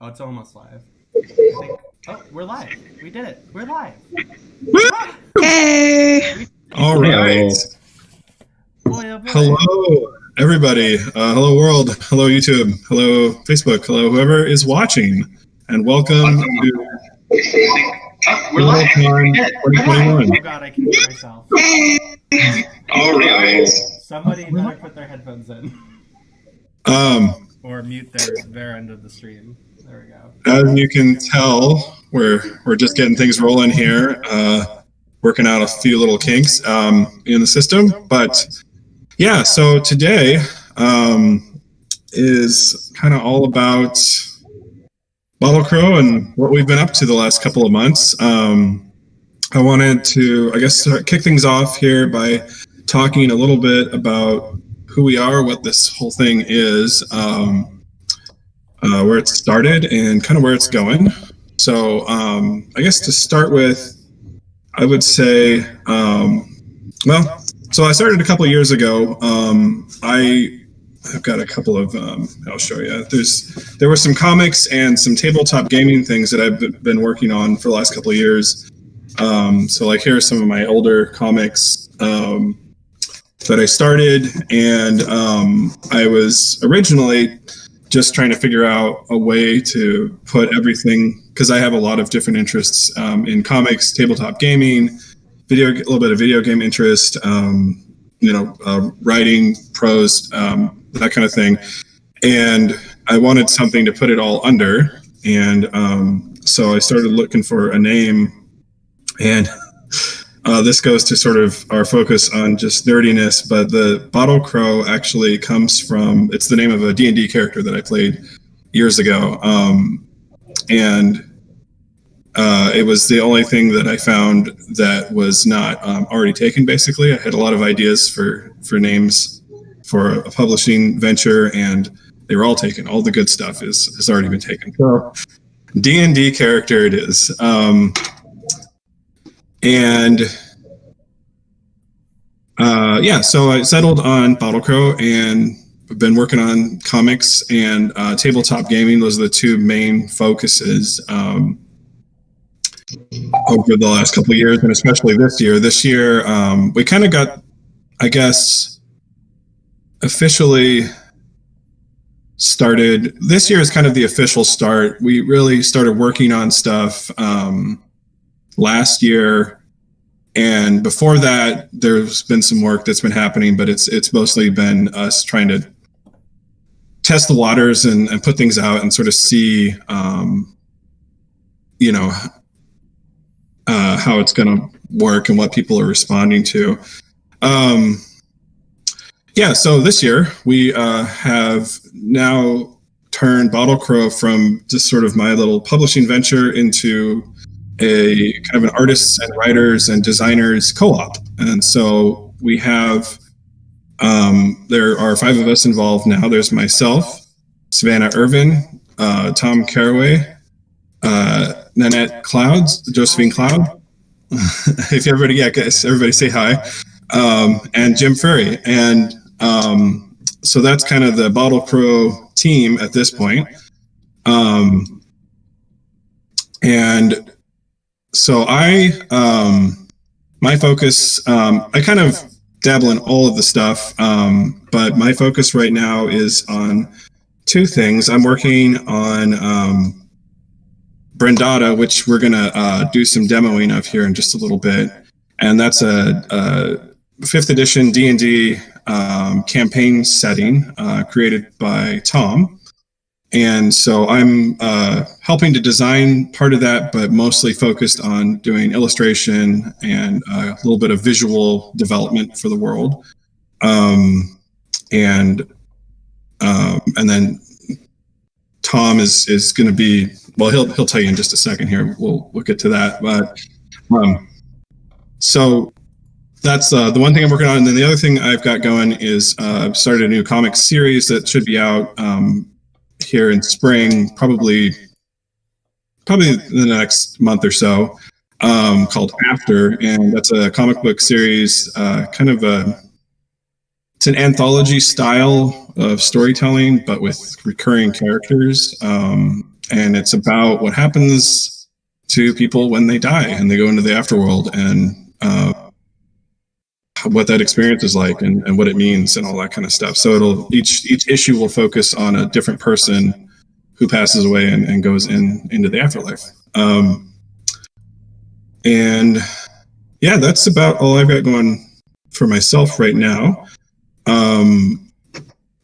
Oh, it's almost live. I think. Oh, we're live. We did it. We're live. Ah! Hey! All right. Boy, oh boy. Hello, everybody. Hello, world. Hello, YouTube. Hello, Facebook. Hello, whoever is watching. And welcome to BottleCon 2021. Oh god, I can hear myself. All right. Somebody better put their headphones in. Or mute their end of the stream. There we go. As you can tell, we're just getting things rolling here. Working out a few little kinks in the system. But yeah, so today is kind of all about BottleCon and what we've been up to the last couple of months. I wanted to, kick things off here by talking a little bit about who we are, what this whole thing is, where it started, and kind of where it's going. So I guess to start with, I would say, so I started a couple of years ago. I've got a couple of, I'll show you. There were some comics and some tabletop gaming things that I've been working on for the last couple of years. So like here are some of my older comics that I started, and I was originally just trying to figure out a way to put everything, because I have a lot of different interests in comics, tabletop gaming, a little bit of video game interest, writing, prose, that kind of thing. And I wanted something to put it all under. And so I started looking for a name. And this goes to sort of our focus on just nerdiness, but the Bottle Crow actually comes from, it's the name of a D&D character that I played years ago. And it was the only thing that I found that was not already taken, basically. I had a lot of ideas for names for a publishing venture, and they were all taken. All the good stuff has already been taken. So D&D character it is. So I settled on Bottle Crow, and I've been working on comics and tabletop gaming. Those are the two main focuses over the last couple of years, and especially this year. This year, we kind of got, I guess, officially started. This year is kind of the official start. We really started working on stuff last year. And before that, there's been some work that's been happening, but it's mostly been us trying to test the waters and put things out and sort of see, how it's going to work and what people are responding to. So this year we have now turned Bottle Crow from just sort of my little publishing venture into a kind of an artists and writers and designers co-op. And so we have, there are 5 of us involved now. There's myself, Savannah Irvin, Tom Caraway, Nanette Clouds, Josephine Cloud. If everybody say hi. And Jim Furry. And so that's kind of the Bottle Crow team at this point. And so my focus, I kind of dabble in all of the stuff, but my focus right now is on 2 things. I'm working on Brendata, which we're going to do some demoing of here in just a little bit. And that's a 5th edition D&D campaign setting created by Tom. And so I'm helping to design part of that, but mostly focused on doing illustration and a little bit of visual development for the world. And then Tom is going to be, well, he'll tell you in just a second here. We'll get to that. But so that's the one thing I'm working on. And then the other thing I've got going is I've started a new comic series that should be out here in spring, probably in the next month or so, called After. And that's a comic book series, it's an anthology style of storytelling, but with recurring characters. and it's about what happens to people when they die and they go into the afterworld, and what that experience is like, and what it means, and all that kind of stuff. So each issue will focus on a different person who passes away and goes into the afterlife. And yeah, that's about all I've got going for myself right now. And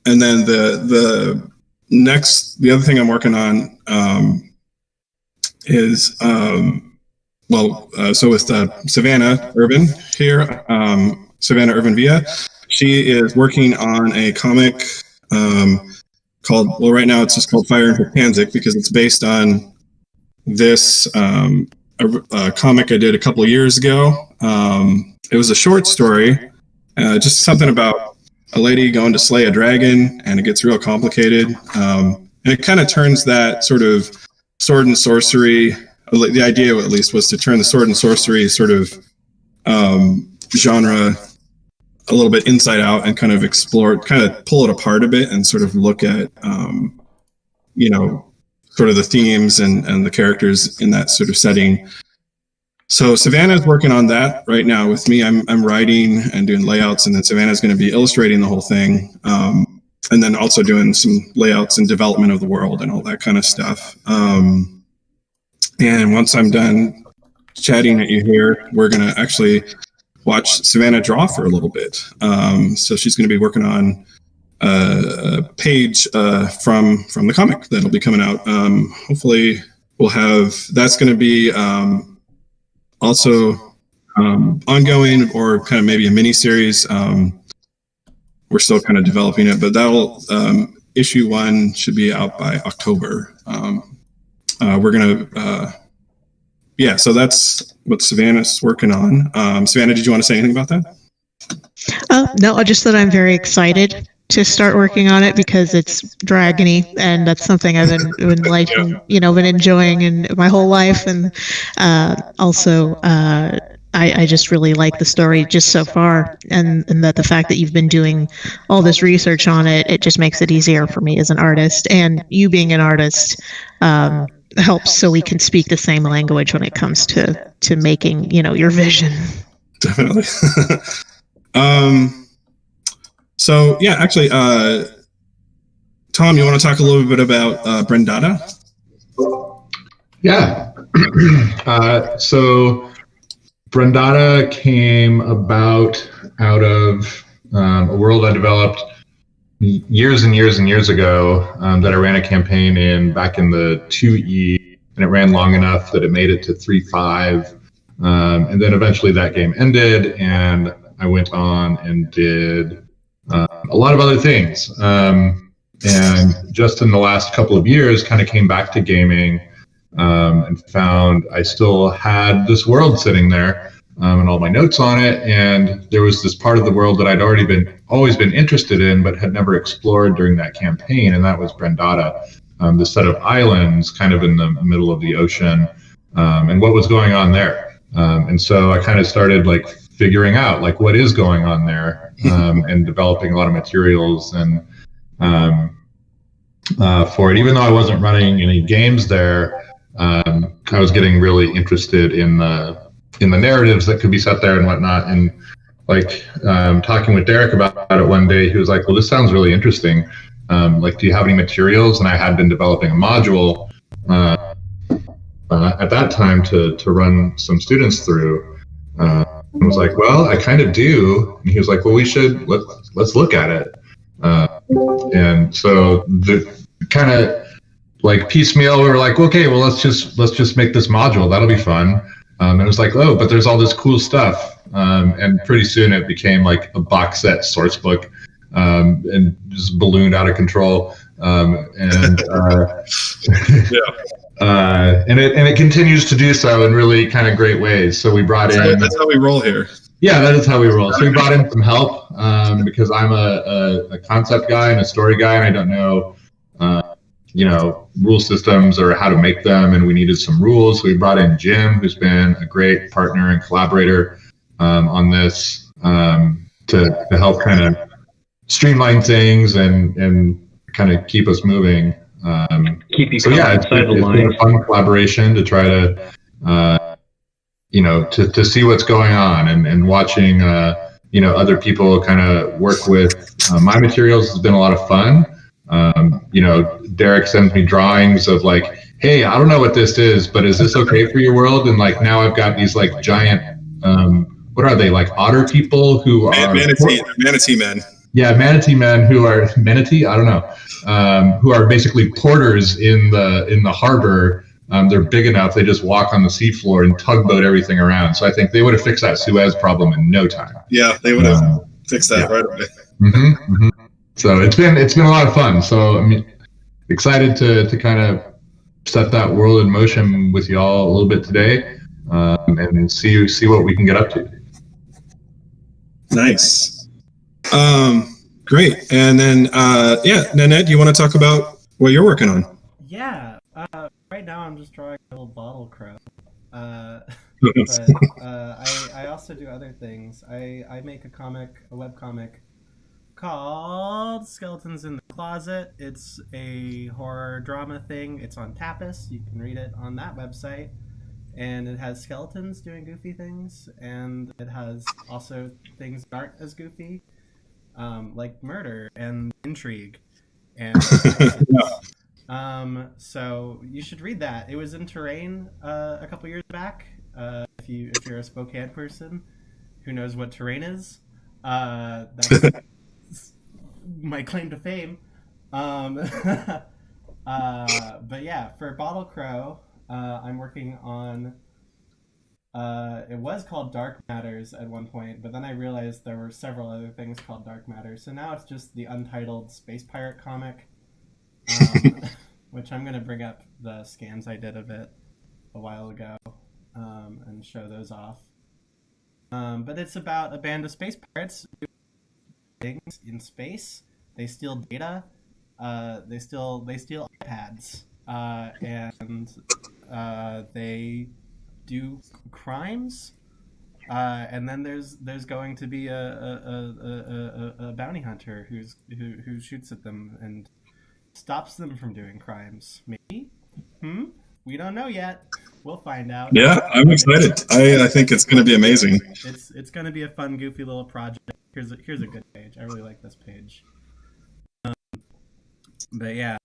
then the other thing I'm working on is so with Savannah Urban here, Savannah Urban Villa, she is working on a comic called, well, right now it's just called Fire and Panzik, because it's based on this a comic I did a couple of years ago. It was a short story, just something about a lady going to slay a dragon, and it gets real complicated. And it kind of turns that sort of sword and sorcery, the idea at least was to turn the sword and sorcery sort of genre a little bit inside out, and kind of explore it, kind of pull it apart a bit, and sort of look at, sort of the themes and the characters in that sort of setting. So Savannah's working on that right now with me. I'm writing and doing layouts, and then Savannah's going to be illustrating the whole thing, and then also doing some layouts and development of the world and all that kind of stuff. And once I'm done chatting at you here, we're going to actually watch Savannah draw for a little bit. So she's going to be working on a page from the comic that'll be coming out. Hopefully we'll have, that's going to be also ongoing, or kind of maybe a mini series. We're still kind of developing it, but that'll issue 1 should be out by October. We're going to so that's what Savannah's working on. Savannah, did you want to say anything about that? No, just that I'm very excited to start working on it, because it's dragony, and that's something I've been liking, been enjoying in my whole life. And also, I just really like the story just so far, and that the fact that you've been doing all this research on it, it just makes it easier for me as an artist. And you being an artist helps, so we can speak the same language when it comes to making, your vision. Definitely. So yeah, actually, Tom, you want to talk a little bit about Brendata? Yeah. So Brendata came about out of a world I developed years and years and years ago, that I ran a campaign in back in the 2E, and it ran long enough that it made it to 3.5. And then eventually that game ended, and I went on and did a lot of other things. And just in the last couple of years, kind of came back to gaming, and found I still had this world sitting there, and all my notes on it. And there was this part of the world that I'd always been interested in, but had never explored during that campaign, and that was Brendata, this set of islands kind of in the middle of the ocean, and what was going on there. And so I kind of started figuring out what is going on there, and developing a lot of materials and for it. Even though I wasn't running any games there, I was getting really interested in the narratives that could be set there and whatnot. And talking with Derek about it one day, he was like, "Well, this sounds really interesting. Do you have any materials?" And I had been developing a module at that time to run some students through. I was like, "Well, I kind of do." And he was like, "Well, let's look at it." And so the kind of piecemeal, we were like, "Okay, well, let's just make this module. That'll be fun." And it was like, "Oh, but there's all this cool stuff." And pretty soon it became a box set source book, and just ballooned out of control. And it continues to do so in really kind of great ways. So we brought in. That's how we roll here. Yeah, that is how we roll. So we brought in some help, because I'm a concept guy and a story guy, and I don't know, rule systems or how to make them, and we needed some rules. So we brought in Jim, who's been a great partner and collaborator on this, to help kind of streamline things and kind of keep us moving. Keep you So yeah, calm it's inside the been lines. a fun collaboration to try to, to see what's going on and watching, other people kind of work with my materials has been a lot of fun. Derek sends me drawings of like, hey, I don't know what this is, but is this okay for your world? And like now I've got these like giant, what are they, like otter people who are manatee men. Yeah, manatee men who are manatee. I don't know, who are basically porters in the harbor. They're big enough; they just walk on the seafloor and tugboat everything around. So I think they would have fixed that Suez problem in no time. Yeah, they would have fixed that right away. So it's been a lot of fun. So I'm excited to kind of set that world in motion with y'all a little bit today, and see what we can get up to. Nice. Great. And then, Nanette, do you want to talk about what you're working on? Yeah. Right now I'm just drawing a little bottle crow. But I also do other things. I make a webcomic called Skeletons in the Closet. It's a horror drama thing. It's on Tapas. You can read it on that website. And it has skeletons doing goofy things, and it has also things that aren't as goofy, like murder and intrigue. And so you should read that. It was in Terrain a couple years back. If you're a Spokane person who knows what Terrain is, that's my claim to fame. But yeah, for Bottle Crow, I'm working on. It was called Dark Matters at one point, but then I realized there were several other things called Dark Matters. So now it's just the untitled Space Pirate comic, which I'm going to bring up the scans I did of it a while ago and show those off. But it's about a band of space pirates who do things in space. They steal data. They steal iPads. And they do crimes, and then there's going to be a bounty hunter who shoots at them and stops them from doing crimes. Maybe? We don't know yet. We'll find out. Yeah, I'm excited. I think it's going to be amazing. It's going to be a fun, goofy little project. Here's a good page. I really like this page. But yeah.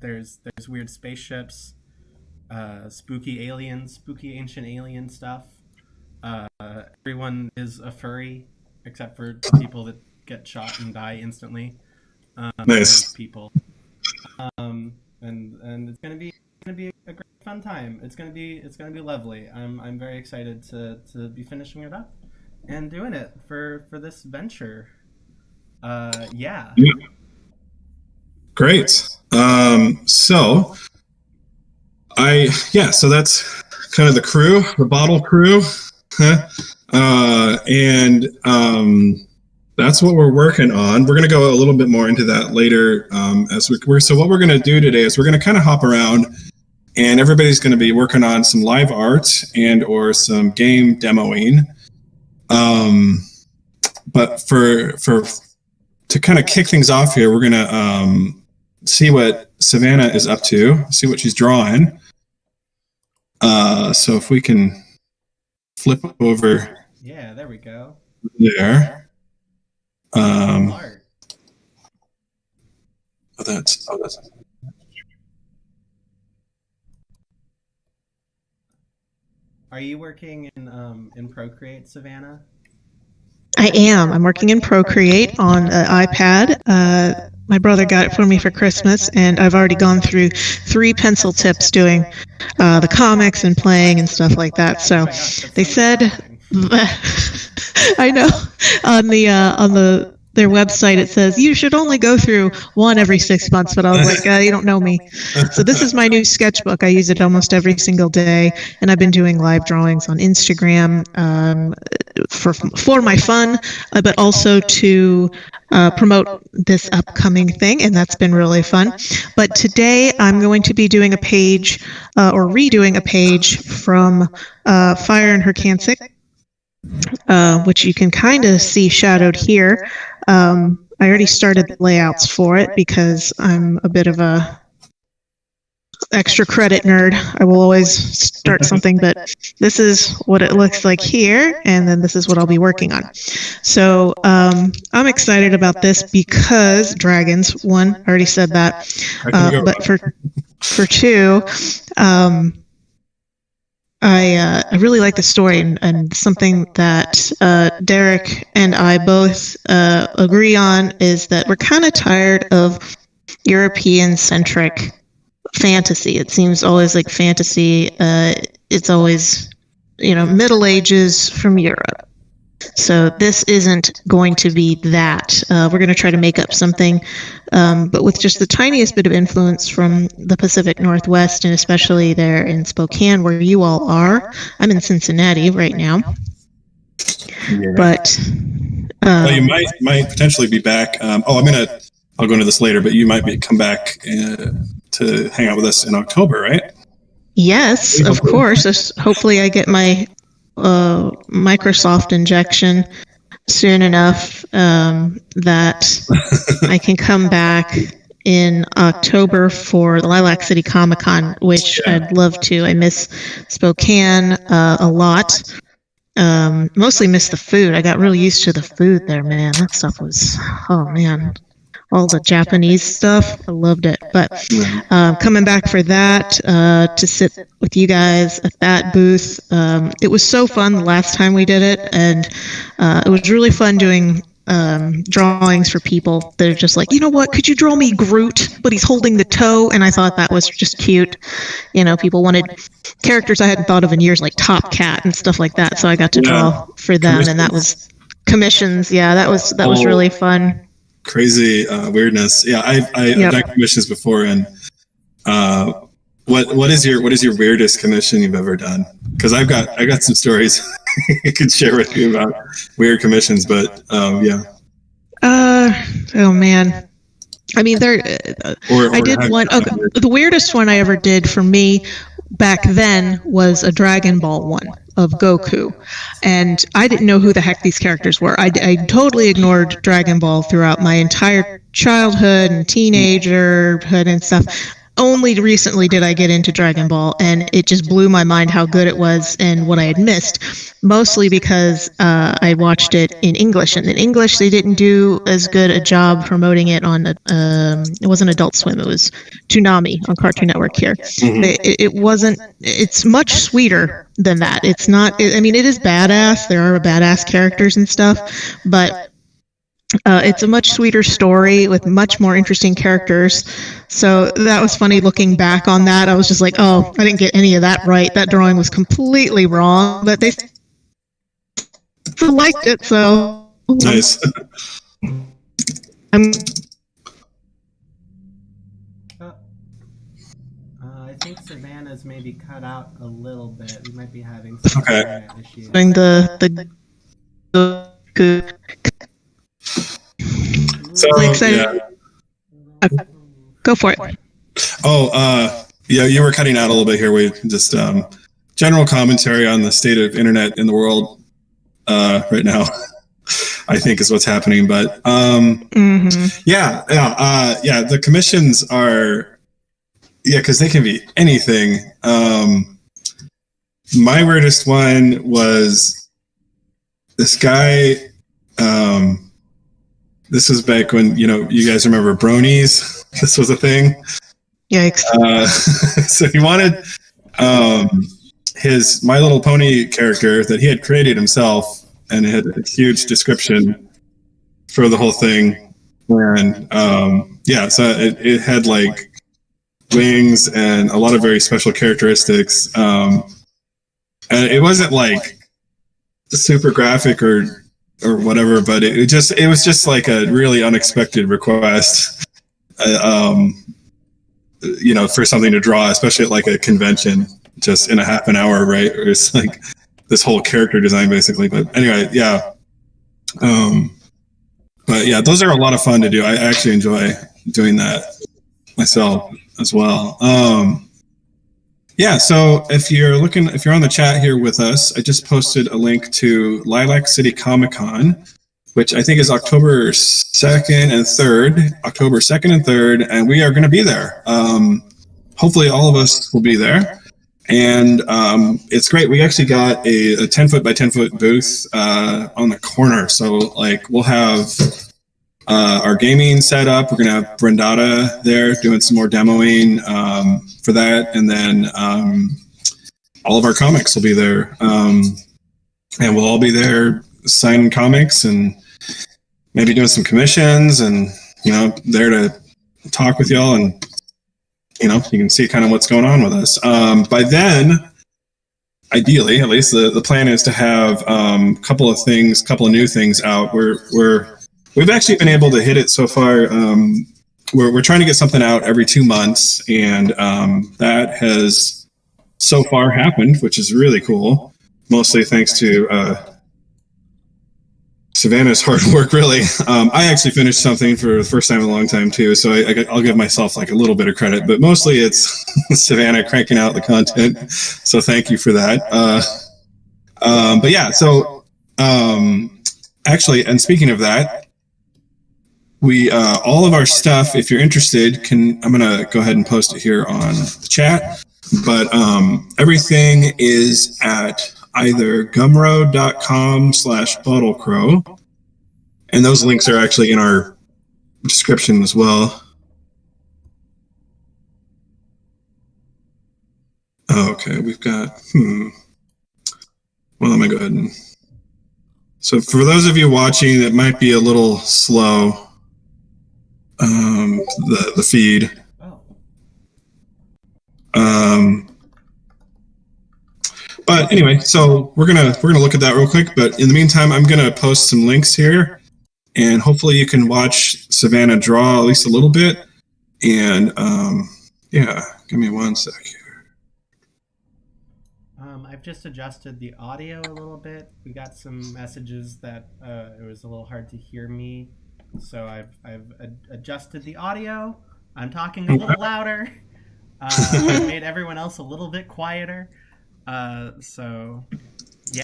There's weird spaceships, spooky aliens, spooky ancient alien stuff. Everyone is a furry, except for the people that get shot and die instantly. Nice people. And it's gonna be a great fun time. It's gonna be lovely. I'm very excited to be finishing it up and doing it for this venture. Yeah. Great. So that's kind of the crew, the bottle crew. And that's what we're working on. We're going to go a little bit more into that later. So what we're going to do today is we're going to kind of hop around, and everybody's going to be working on some live art and or some game demoing. But to kind of kick things off here, we're going to see what Savannah is up to, see what she's drawing. So if we can flip over. Yeah, there we go. There. Art. That's. Are you working in Procreate, Savannah? I am. I'm working in Procreate on an iPad. My brother got it for me for Christmas, and I've already gone through 3 pencil tips doing the comics and playing and stuff like that. So they said, I know, on their website it says you should only go through 1 every 6 months, but I was like, you don't know me. So this is my new sketchbook. I use it almost every single day, and I've been doing live drawings on Instagram for my fun, but also to promote this upcoming thing, and that's been really fun. But today I'm going to be doing a page or redoing a page from Fire and Her Cancic, which you can kind of see shadowed here. I already started the layouts for it because I'm a bit of a extra credit nerd. I will always start something, but this is what it looks like here, and then this is what I'll be working on. So I'm excited about this because dragons. One, I already said that, but for two, I really like the story, and something that Derek and I both agree on is that we're kind of tired of European-centric fantasy. It seems always like fantasy. It's always, Middle Ages from Europe. So this isn't going to be that. We're going to try to make up something, but with just the tiniest bit of influence from the Pacific Northwest, and especially there in Spokane, where you all are. I'm in Cincinnati right now. Yeah. But well, you might potentially be back. I'll go into this later, but you might come back to hang out with us in October, right? Yes, of course. Hopefully I get my Microsoft injection soon enough that I can come back in October for the Lilac City Comic-Con, which I'd love to. I miss Spokane a lot. Mostly miss the food. I got really used to the food there, man. That stuff was, oh man. All the Japanese stuff. I loved it. But coming back for that, to sit with you guys at that booth, it was so fun the last time we did it. And it was really fun doing drawings for people that are just like, you know what, could you draw me Groot, but he's holding the toe? And I thought that was just cute. People wanted characters I hadn't thought of in years, like Top Cat and stuff like that. So I got to draw for them. And that was commissions. Yeah, that was really fun. Crazy weirdness. Yeah, I've done commissions before, and what is your weirdest commission you've ever done? Because I got some stories I could share with you about weird commissions, but yeah. Oh man. I mean, I did one. The weirdest one I ever did for me back then was a Dragon Ball one of Goku, and I didn't know who the heck these characters were. I totally ignored Dragon Ball throughout my entire childhood and teenagerhood and stuff. Only recently did I get into Dragon Ball, and it just blew my mind how good it was and what I had missed, mostly because I watched it in English, and in English they didn't do as good a job promoting it on it wasn't Adult Swim, it was Toonami on Cartoon Network here. It's much sweeter than that. It's not, I mean, it is badass, there are badass characters and stuff, but it's a much sweeter story with much more interesting characters. So that was funny looking back on that. I was just like, oh, I didn't get any of that right. That drawing was completely wrong, but they still liked it, so. Nice. I think Savannah's maybe cut out a little bit. We might be having some internet issues. So, excited. Yeah. Go for it. Oh, yeah, you were cutting out a little bit here. We just general commentary on the state of internet in the world right now, I think is what's happening. But yeah, the commissions are, because they can be anything. My weirdest one was this guy. This was back when, you guys remember bronies? This was a thing. Yikes. So he wanted his My Little Pony character that he had created himself, and it had a huge description for the whole thing. And so it had like wings and a lot of very special characteristics. And it wasn't like super graphic or whatever, but it was just like a really unexpected request, for something to draw, especially at like a convention, just in a half an hour, right? Or it's like this whole character design basically. But anyway, yeah. But yeah, those are a lot of fun to do. I actually enjoy doing that myself as well. Yeah, so if you're on the chat here with us, I just posted a link to Lilac City Comic-Con, which I think is October 2nd and 3rd, and we are going to be there. hopefully all of us will be there. And it's great. We actually got a 10 foot by 10 foot booth on the corner. So like we'll have our gaming set up. We're going to have Brendata there doing some more demoing for that. And then all of our comics will be there. And we'll all be there signing comics and maybe doing some commissions and, there to talk with y'all. And, you can see kind of what's going on with us. By then, ideally, at least the plan is to have a couple of new things out. We've actually been able to hit it so far. We're trying to get something out every 2 months, and that has so far happened, which is really cool. Mostly thanks to Savannah's hard work, really. I actually finished something for the first time in a long time, too, so I'll give myself like a little bit of credit, but mostly it's Savannah cranking out the content, so thank you for that. But yeah, so actually, and speaking of that, we all of our stuff, if you're interested, I'm gonna go ahead and post it here on the chat, but everything is at either gumroad.com/BottleCrow, and those links are actually in our description as well. Okay, we've got, well, let me go ahead and, so for those of you watching, it might be a little slow, the feed. But anyway, so we're gonna look at that real quick. But in the meantime, I'm gonna post some links here, and hopefully you can watch Savannah draw at least a little bit. And yeah, give me one sec here. I've just adjusted the audio a little bit. We got some messages that it was a little hard to hear me, so I've adjusted the audio. I'm talking a little louder. I made everyone else a little bit quieter. So yeah.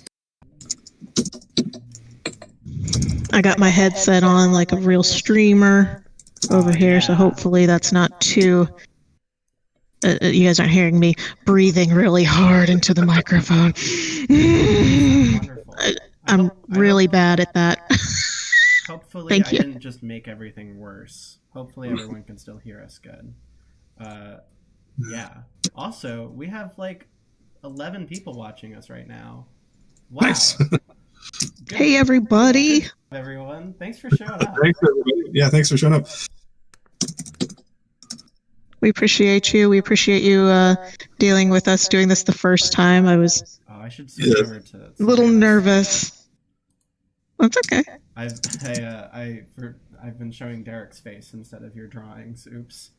I got my headset on like a real streamer over here, yeah. So hopefully that's not too... you guys aren't hearing me breathing really hard into the microphone. I'm really bad at that. Hopefully Thank you. Didn't just make everything worse. Hopefully everyone can still hear us good. Yeah. Also, we have like 11 people watching us right now. Wow. Nice. Hey, everybody. Good, everyone. Thanks for showing up. Thanks, everybody. Yeah, thanks for showing up. We appreciate you. We appreciate you dealing with us doing this the first time. I was I should switch over to a little nervous. That's okay. I've been showing Derek's face instead of your drawings. Oops.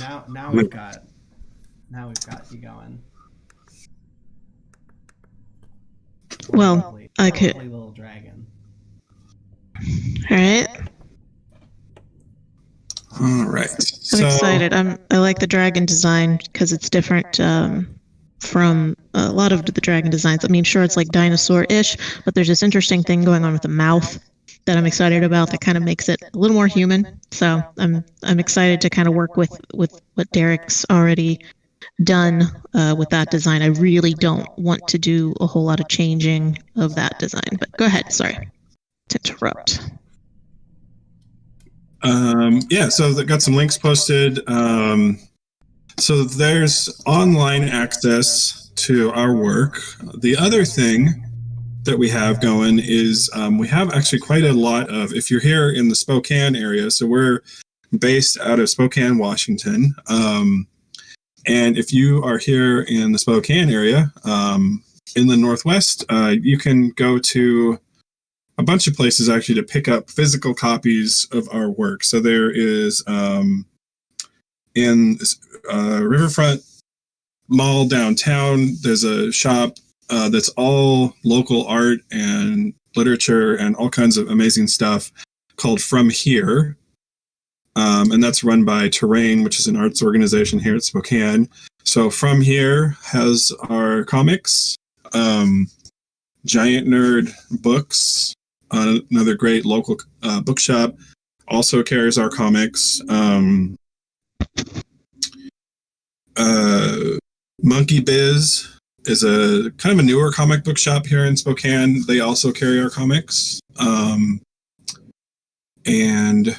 Now we've got you going. Well, I could. Little dragon. All right. All right. I'm excited. I like the dragon design because it's different from a lot of the dragon designs. I mean, sure, it's like dinosaur-ish, but there's this interesting thing going on with the mouth that I'm excited about that kind of makes it a little more human. So I'm excited to kind of work with what Derek's already done with that design. I really don't want to do a whole lot of changing of that design. But go ahead. Sorry to interrupt. Yeah, so they got some links posted. So there's online access to our work. The other thing that we have going is we have actually quite a lot of, if you're here in the Spokane area, so we're based out of Spokane, Washington. And if you are here in the Spokane area, in the Northwest, you can go to a bunch of places actually to pick up physical copies of our work. So there is in Riverfront Mall downtown, there's a shop that's all local art and literature and all kinds of amazing stuff called From Here. And that's run by Terrain, which is an arts organization here at Spokane. So From Here has our comics, Giant Nerd Books, another great local bookshop, also carries our comics. Monkey Biz is a kind of a newer comic book shop here in Spokane. They also carry our comics. And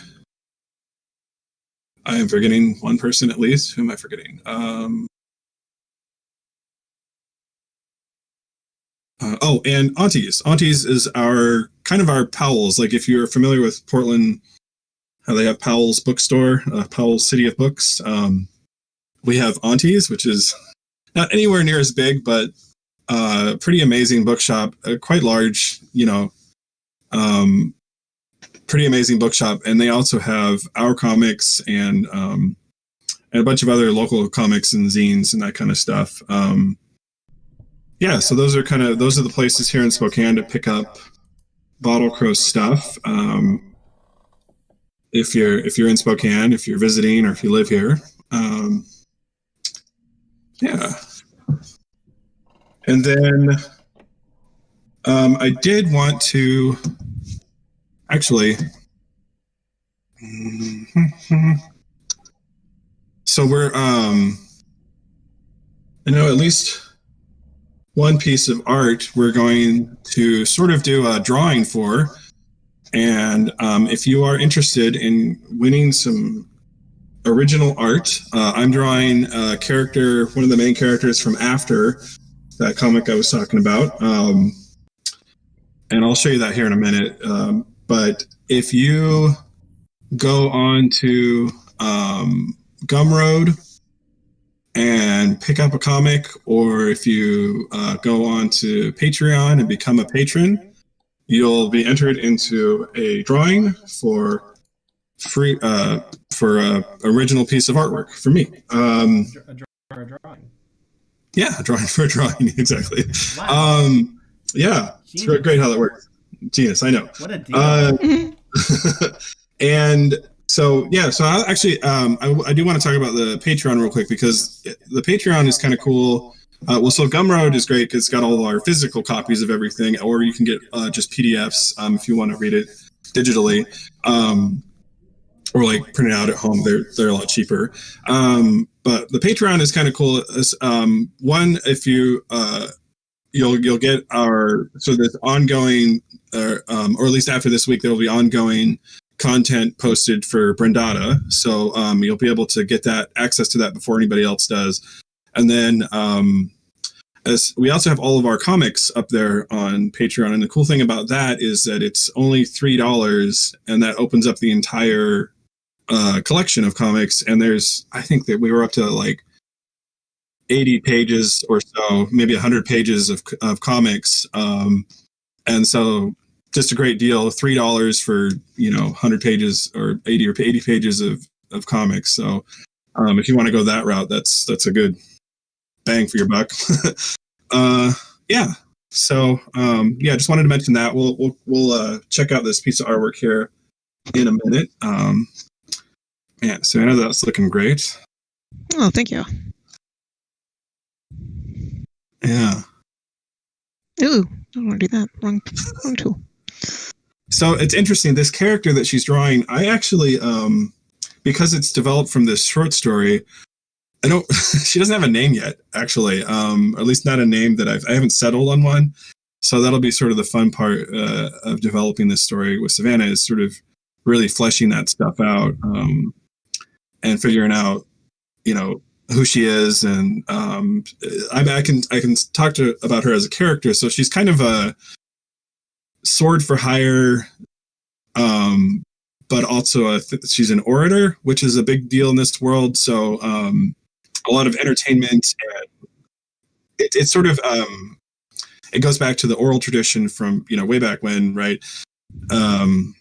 I am forgetting one person at least. Who am I forgetting? And Aunties. Aunties is our kind of our Powell's. Like if you're familiar with Portland, how they have Powell's bookstore, Powell's City of Books. We have Aunties, which is not anywhere near as big, but pretty amazing bookshop, quite large, pretty amazing bookshop. And they also have our comics and a bunch of other local comics and zines and that kind of stuff. So those are the places here in Spokane to pick up Bottle Crow stuff. If you're in Spokane, if you're visiting, or if you live here. And then I did want to actually. So we're I know at least one piece of art we're going to sort of do a drawing for. And if you are interested in winning some original art, I'm drawing a character, one of the main characters from After, that comic I was talking about. And I'll show you that here in a minute. But if you go on to Gumroad and pick up a comic, or if you go on to Patreon and become a patron, you'll be entered into a drawing for free for a original piece of artwork for me. A drawing. Yeah, a drawing for a drawing, exactly. Wow. It's great how that works. Genius, I know. What a deal. And so I actually I do want to talk about the Patreon real quick, because the Patreon is kind of cool. So Gumroad is great because it's got all of our physical copies of everything, or you can get just PDFs if you want to read it digitally, or like print it out at home. They're a lot cheaper. But the Patreon is kind of cool. One, if you you'll get there's ongoing, or at least after this week, there will be ongoing content posted for Brendata. So you'll be able to get that access to that before anybody else does. And then as we also have all of our comics up there on Patreon. And the cool thing about that is that it's only $3, and that opens up the entire collection of comics. And I think that we were up to like 80 pages or so, maybe 100 pages of comics. And so just a great deal, $3 for, 100 pages or 80 pages of comics. So if you want to go that route, that's a good bang for your buck. So just wanted to mention that. We'll check out this piece of artwork here in a minute. So I know that's looking great. Oh, thank you. Yeah. Ooh, I don't want to do that. Wrong tool. So it's interesting. This character that she's drawing, I actually, because it's developed from this short story, she doesn't have a name yet, actually, or at least not a name that I haven't settled on one. So that'll be sort of the fun part of developing this story with Savannah, is sort of really fleshing that stuff out, and figuring out, who she is. And I can talk about her as a character. So she's kind of a sword for hire, but also she's an orator, which is a big deal in this world. So a lot of entertainment, and it's sort of it goes back to the oral tradition from way back when, right? And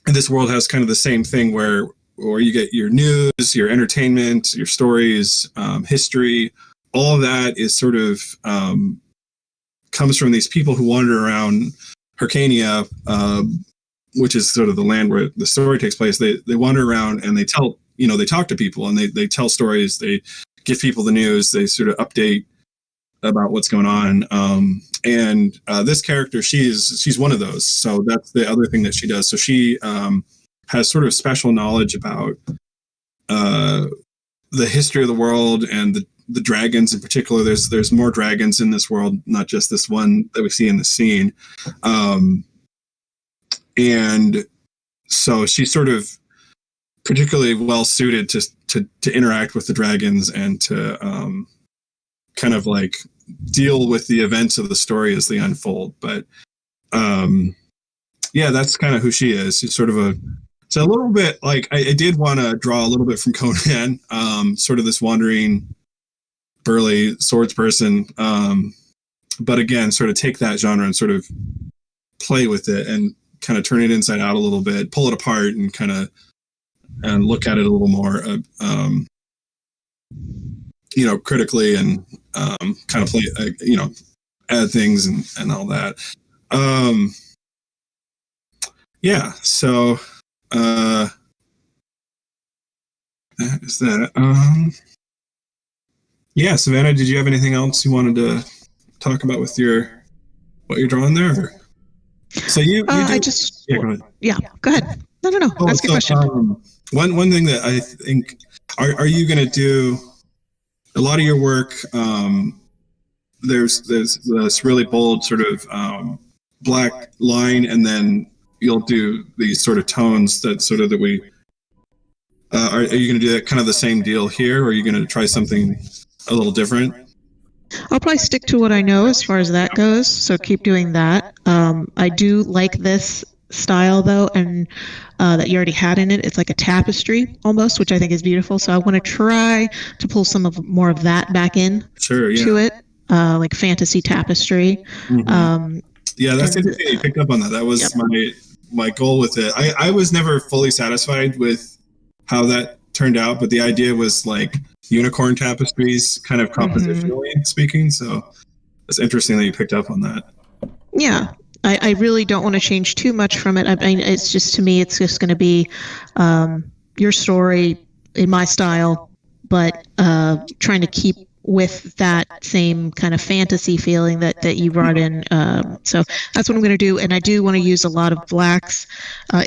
this world has kind of the same thing where you get your news, your entertainment, your stories, history. All of that is sort of comes from these people who wander around Hyrcania, which is sort of the land where the story takes place. They wander around and they tell, they talk to people, and they tell stories. They give people the news. They sort of update about what's going on. And this character, she's one of those. So that's the other thing that she does. So she has sort of special knowledge about the history of the world and the dragons in particular. There's more dragons in this world, not just this one that we see in the scene. And so she's sort of particularly well suited to interact with the dragons and to kind of like deal with the events of the story as they unfold. But yeah, that's kind of who she is. She's sort of it's a little bit like I did want to draw a little bit from Conan, sort of this wandering, burly swords person. But again, sort of take that genre and sort of play with it and kind of turn it inside out a little bit, pull it apart, and kind of look at it a little more, critically, and kind of play, add things and all that. Yeah. So that is that. Yeah, Savannah, did you have anything else you wanted to talk about with what you're drawing there? Or? So you go ahead. Yeah, go ahead. No. Ask a question. One thing that I think, are you going to do a lot of your work? There's this really bold sort of black line, and then you'll do these sort of tones that we. Are you going to do that kind of the same deal here, or are you going to try something a little different? I'll probably stick to what I know as far as that goes, so keep doing that. I do like this style, though, and that you already had in it. It's like a tapestry almost, which I think is beautiful. So I want to try to pull more of that back in to it, like fantasy tapestry. Mm-hmm. Yeah, that's interesting. You picked up on that. That was my goal with it. I was never fully satisfied with how that turned out, but the idea was like unicorn tapestries, kind of compositionally speaking. So it's interesting that you picked up on that. Yeah. I really don't want to change too much from it. I mean, it's just, to me, it's just going to be your story in my style, but trying to keep with that same kind of fantasy feeling that you brought in. So that's what I'm going to do. And I do want to use a lot of blacks.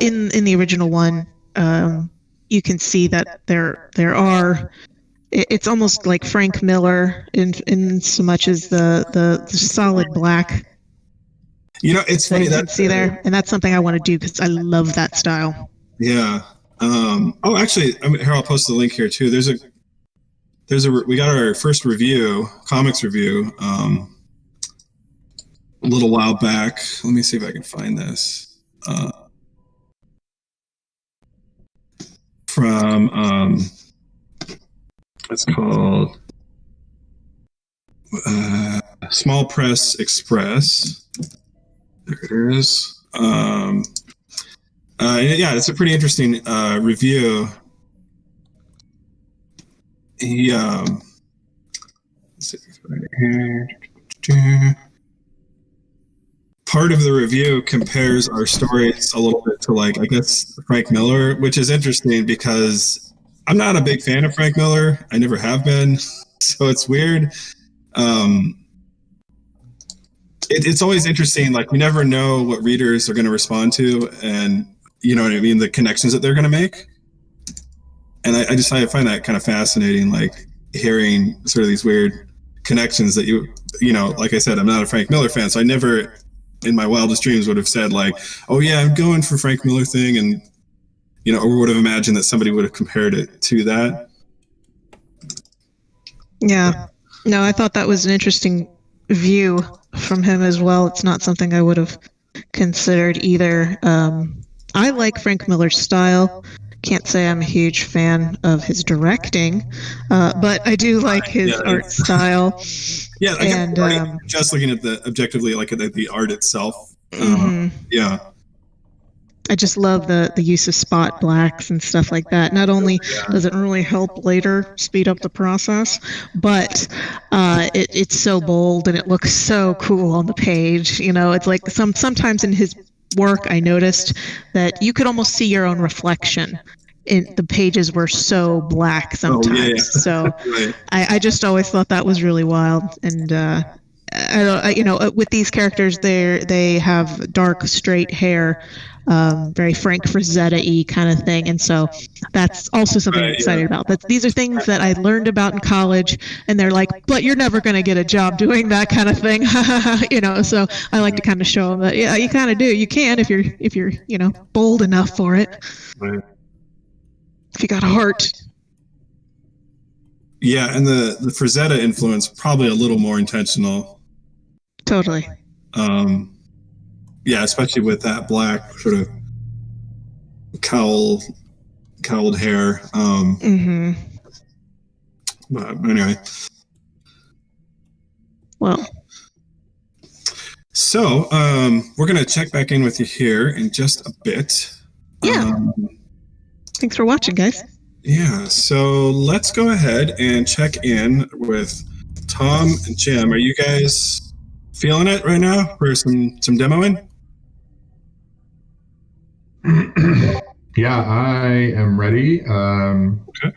In the original one, you can see that there are... It's almost like Frank Miller in so much as the solid black. It's funny that you can see there, and that's something I want to do because I love that style. Yeah. Actually, here, I'll post the link here too. We got our first comics review, a little while back. Let me see if I can find this. From it's called Small Press Express. There it is. Yeah, it's a pretty interesting review. He let's see if it's right here. Part of the review compares our stories a little bit to, like, I guess, Frank Miller, which is interesting because I'm not a big fan of Frank Miller. I never have been, so it's weird. It's always interesting. Like, we never know what readers are going to respond to, and you know what I mean, the connections that they're going to make. And I find that kind of fascinating, like hearing sort of these weird connections that like I said, I'm not a Frank Miller fan, so I never in my wildest dreams would have said, like, oh yeah, I'm going for Frank Miller thing, and or would have imagined that somebody would have compared it to that. Yeah. No, I thought that was an interesting view from him as well. It's not something I would have considered either. I like Frank Miller's style. Can't say I'm a huge fan of his directing, but I do like his art style. Yeah, and just looking at objectively, like at the art itself. Yeah. I just love the use of spot blacks and stuff like that. Not only does it really help later speed up the process, but it's so bold and it looks so cool on the page. It's like sometimes in his work I noticed that you could almost see your own reflection. The pages were so black sometimes. Oh, yeah. So right. I just always thought that was really wild. And with these characters, they have dark straight hair. very Frank Frazetta-y kind of thing. And so that's also something I'm excited about. These are things that I learned about in college, and they're like, but you're never going to get a job doing that kind of thing. So I like to kind of show them that, yeah, you kind of do. You can if you're bold enough for it. Right. If you got a heart. Yeah, and the Frazetta influence probably a little more intentional. Totally. Yeah, especially with that black sort of cowled hair. But anyway. Well. So we're gonna check back in with you here in just a bit. Yeah. Thanks for watching, guys. Yeah, so let's go ahead and check in with Tom and Jim. Are you guys feeling it right now for some demoing? Yeah, I am ready. Okay.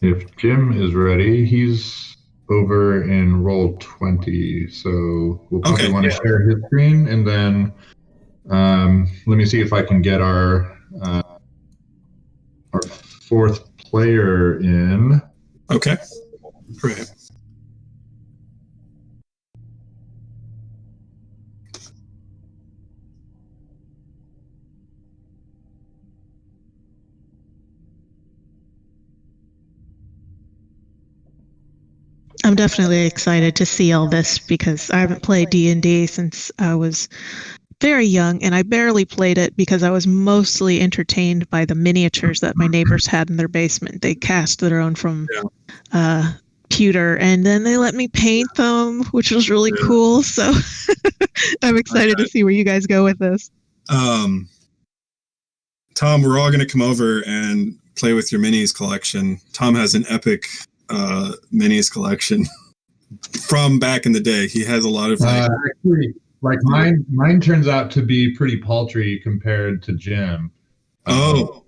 If Jim is ready, he's over in roll 20, so we'll probably want to share his screen, and then let me see if I can get our fourth player in. Okay. Great. I'm definitely excited to see all this because I haven't played D&D since I was very young, and I barely played it because I was mostly entertained by the miniatures that my neighbors had in their basement. They cast their own from pewter, and then they let me paint them, which was really cool. So I'm excited to see where you guys go with this. Tom, we're all going to come over and play with your minis collection. Tom has an epic minis collection from back in the day. He has a lot of actually, like mine turns out to be pretty paltry compared to Jim. Wow.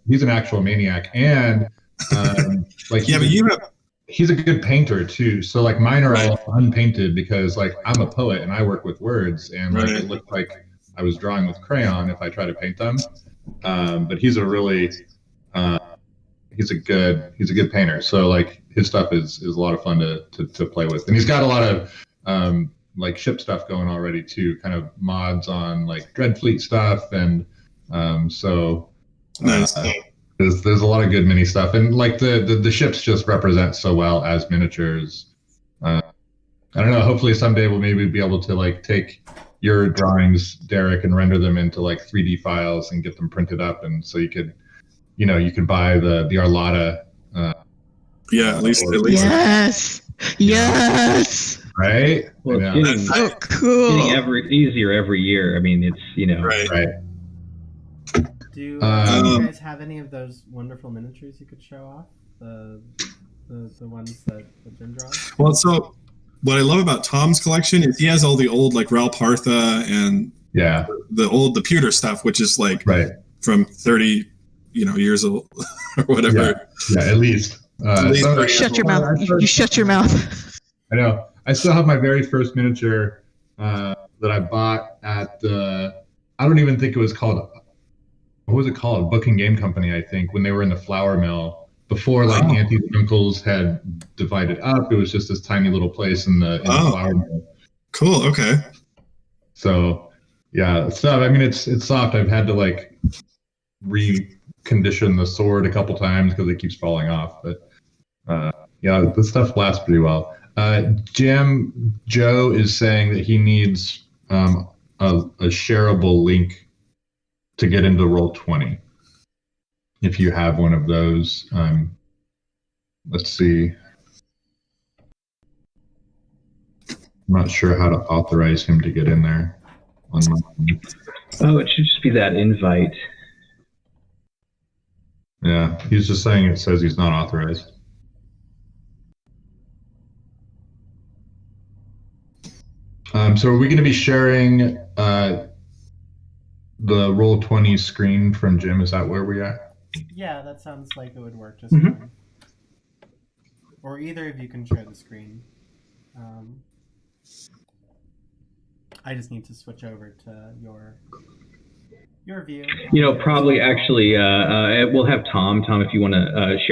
He's an actual maniac, and like he's a good painter too. So like mine are all unpainted because like I'm a poet and I work with words, and like it looked like I was drawing with crayon if I try to paint them. But he's a really he's a good painter. So like his stuff is a lot of fun to play with, and he's got a lot of like ship stuff going already too, kind of mods on like Dreadfleet stuff, and so nice. There's a lot of good mini stuff, and like the ships just represent so well as miniatures. I don't know. Hopefully someday we'll maybe be able to like take your drawings, Derek, and render them into like 3D files and get them printed up, and so you could buy the Arlata. At least. Yes. Right. Well, it's so cool. Getting ever easier every year. I mean, it's right. Do you guys have any of those wonderful miniatures you could show off? The ones that Jim draws? Well, so what I love about Tom's collection is he has all the old like Ral Partha and the pewter stuff, which is like from 30 years old or whatever. Yeah, at least. Shut your mouth. You shut your mouth. I know. I still have my very first miniature that I bought at I don't even think it was called. What was it called? Book and Game Company, I think, when they were in the flour mill. Before like Auntie's and Uncles had divided up, it was just this tiny little place in the flour mill. Cool. Okay. So yeah, stuff. I mean, it's soft. I've had to like recondition the sword a couple times because it keeps falling off. But the stuff lasts pretty well. Joe is saying that he needs a shareable link to get into Roll20. If you have one of those, let's see. I'm not sure how to authorize him to get in there. Oh, it should just be that invite. Yeah, he's just saying it says he's not authorized. So are we going to be sharing the Roll20 screen from Jim? Is that where we are? Yeah, that sounds like it would work just fine. Or either of you can share the screen. I just need to switch over to your view. Probably actually, we'll have Tom. Tom, if you want to share